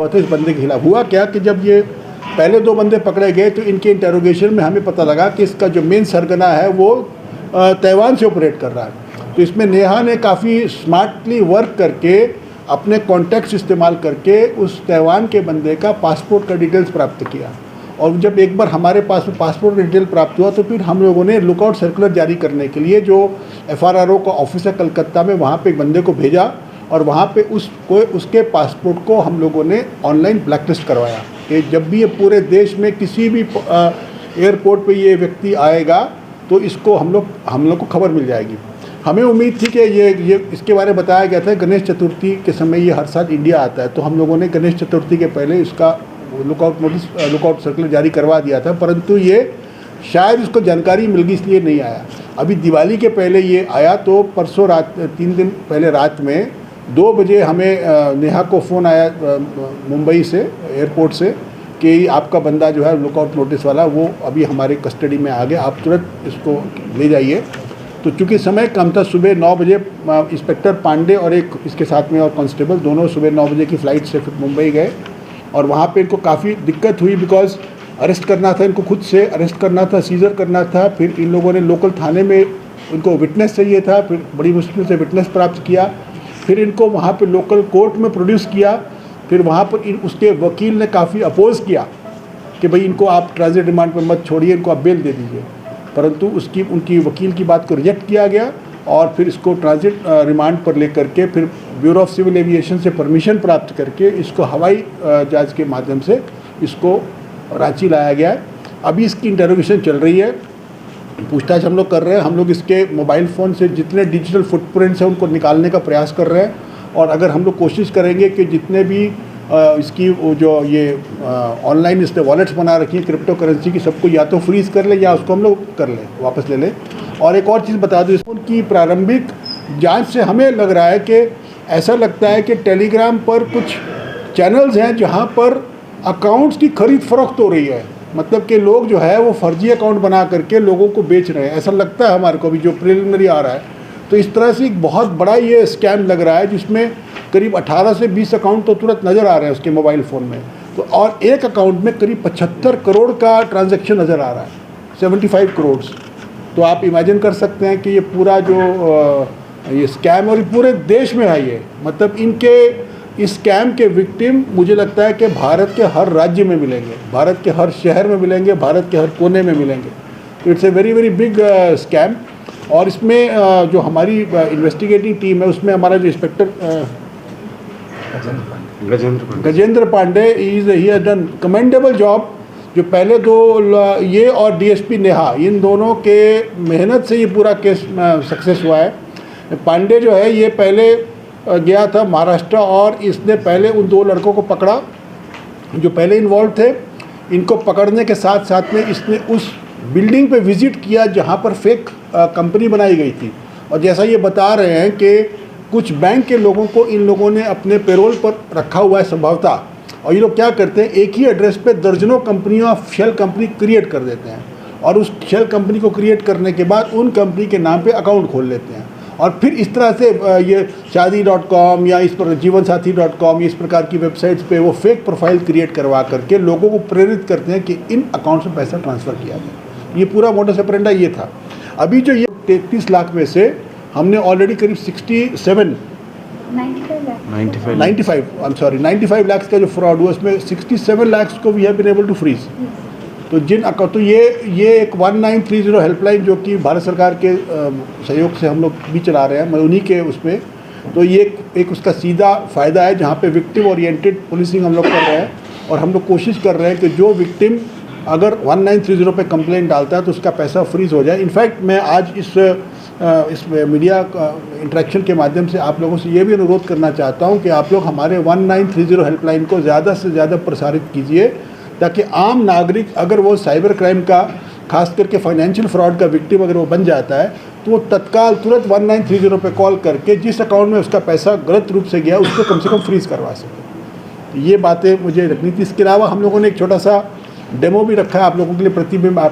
हुआ था इस बंदे के खिलाफ। हुआ क्या कि जब ये पहले 2 बंदे पकड़े गए तो इनके इंटेरोगेशन में हमें पता लगा कि इसका जो मेन सरगना है वो ताइवान से ऑपरेट कर रहा है। तो इसमें नेहा ने काफ़ी स्मार्टली वर्क करके अपने कॉन्टैक्ट्स इस्तेमाल करके उस ताइवान के बंदे का पासपोर्ट का डिटेल्स प्राप्त किया। और जब एक बार हमारे पास पासपोर्ट डिटेल प्राप्त हुआ तो फिर हम लोगों ने लुकआउट सर्कुलर जारी करने के लिए जो FRRO का ऑफिस है कलकत्ता में, वहाँ पे एक बंदे को भेजा और वहाँ पे उसके पासपोर्ट को हम लोगों ने ऑनलाइन ब्लैकलिस्ट करवाया कि जब भी ये पूरे देश में किसी भी एयरपोर्ट पे ये व्यक्ति आएगा तो इसको हम लोग को खबर मिल जाएगी। हमें उम्मीद थी कि ये इसके बारे में बताया गया था गणेश चतुर्थी के समय ये हर साल इंडिया आता है, तो हम लोगों ने गणेश चतुर्थी के पहले इसका लुकआउट सर्कुलर जारी करवा दिया था, परंतु ये शायद इसको जानकारी मिल गई इसलिए नहीं आया। अभी दिवाली के पहले ये आया तो परसों रात 3 दिन पहले रात में 2 बजे हमें नेहा को फ़ोन आया मुंबई से एयरपोर्ट से कि आपका बंदा जो है लुकआउट नोटिस वाला वो अभी हमारे कस्टडी में आ गया, आप तुरंत इसको ले जाइए। तो चूँकि समय कम था, सुबह 9 बजे इंस्पेक्टर पांडे और एक इसके साथ में और कांस्टेबल दोनों सुबह 9 बजे की फ़्लाइट से फिर मुंबई गए और वहाँ पे इनको काफ़ी दिक्कत हुई बिकॉज अरेस्ट करना था, इनको खुद से अरेस्ट करना था, सीज़र करना था। फिर इन लोगों ने लोकल थाने में इनको विटनेस चाहिए था, फिर बड़ी मुश्किल से विटनेस प्राप्त किया, फिर इनको वहाँ पे लोकल कोर्ट में प्रोड्यूस किया। फिर वहाँ पर उसके वकील ने काफ़ी अपोज़ किया कि भाई इनको आप ट्रांजिट रिमांड पर मत छोड़िए, इनको आप बेल दे दीजिए, परंतु उनकी वकील की बात को रिजेक्ट किया गया और फिर इसको ट्रांजिट रिमांड पर लेकर के फिर ब्यूरो ऑफ सिविल एविएशन से परमिशन प्राप्त करके इसको हवाई जहाज़ के माध्यम से इसको रांची लाया गया है। अभी इसकी इंटरोगेशन चल रही है, पूछताछ हम लोग कर रहे हैं। हम लोग इसके मोबाइल फ़ोन से जितने डिजिटल फुटप्रिंट्स हैं उनको निकालने का प्रयास कर रहे हैं और अगर हम लोग कोशिश करेंगे कि जितने भी इसकी जो ये ऑनलाइन इसने वॉलेट्स बना रखी है क्रिप्टो करेंसी की, सबको या तो फ्रीज़ कर लें या उसको हम लोग कर लें, वापस ले लें। और एक और चीज़ बता दूँ, उनकी प्रारंभिक जांच से हमें लग रहा है कि ऐसा लगता है कि टेलीग्राम पर कुछ चैनल्स हैं जहां पर अकाउंट्स की खरीद फरोख्त हो रही है, मतलब कि लोग जो है वो फर्जी अकाउंट बना करके लोगों को बेच रहे हैं, ऐसा लगता है हमारे को भी जो प्रिलिमिनरी आ रहा है। तो इस तरह से एक बहुत बड़ा ये स्कैम लग रहा है जिसमें करीब 18 से 20 अकाउंट तो तुरंत नज़र आ रहे हैं उसके मोबाइल फ़ोन में, तो और एक अकाउंट में करीब 75 करोड़ का ट्रांजैक्शन नज़र आ रहा है, 75 करोड़। तो आप इमेजिन कर सकते हैं कि ये पूरा जो ये स्कैम और पूरे देश में है ये, मतलब इनके इस स्कैम के विक्टिम मुझे लगता है कि भारत के हर राज्य में मिलेंगे, भारत के हर शहर में मिलेंगे, भारत के हर कोने में मिलेंगे। तो it's a very very big scam. और इसमें जो हमारी इन्वेस्टिगेटिंग टीम है उसमें हमारा जो inspector Gajendra Pandey he has done commendable job. जो पहले 2 ये और DSP नेहा, इन दोनों के मेहनत से ये पूरा केस सक्सेस हुआ है। पांडे जो है ये पहले गया था महाराष्ट्र और इसने पहले उन 2 लड़कों को पकड़ा जो पहले इन्वॉल्व थे। इनको पकड़ने के साथ साथ में इसने उस बिल्डिंग पे विज़िट किया जहाँ पर फेक कंपनी बनाई गई थी, और जैसा ये बता रहे हैं कि कुछ बैंक के लोगों को इन लोगों ने अपने पेरोल पर रखा हुआ है संभवतः, और ये लोग क्या करते हैं एक ही एड्रेस पे दर्जनों कंपनियों शेल कंपनी क्रिएट कर देते हैं और उस शेल कंपनी को क्रिएट करने के बाद उन कंपनी के नाम पे अकाउंट खोल लेते हैं और फिर इस तरह से ये शादी.com या इस पर जीवनसाथी.com इस प्रकार की वेबसाइट्स पे वो फेक प्रोफाइल क्रिएट करवा करके लोगों को प्रेरित करते हैं कि इन अकाउंट से पैसा ट्रांसफ़र किया जाए। ये पूरा मोडस ऑपरेंडी ये था। अभी जो ये 33 लाख में से हमने ऑलरेडी करीब 95 लाख का जो फ्रॉड हुआ उसमें 67 लाख को we have been able to freeze. तो जिन अकाउंट तो ये एक 1930 हेल्पलाइन जो कि भारत सरकार के सहयोग से हम लोग भी चला रहे हैं, मैं उन्हीं के उसमें, तो ये एक उसका सीधा फ़ायदा है जहाँ पे विक्टिम ओरिएंटेड पुलिसिंग हम लोग कर रहे हैं और हम लोग कोशिश कर रहे हैं कि जो विक्टिम अगर 1930 पे कंप्लेंट डालता है तो उसका पैसा फ्रीज़ हो जाए। इनफैक्ट मैं आज इस मीडिया इंटरेक्शन के माध्यम से आप लोगों से ये भी अनुरोध करना चाहता हूँ कि आप लोग हमारे 1930 हेल्पलाइन को ज़्यादा से ज़्यादा प्रसारित कीजिए ताकि आम नागरिक अगर वो साइबर क्राइम का खास करके फाइनेंशियल फ्रॉड का विक्टिम अगर वो बन जाता है तो वो तत्काल तुरंत 1930 पे कॉल करके जिस अकाउंट में उसका पैसा गलत रूप से गया उसको कम से कम फ्रीज़ करवा सके। ये बातें मुझे रखनी थी। इसके अलावा हम लोगों ने एक छोटा सा डेमो भी रखा है आप लोगों के लिए, प्रतिबिंब आप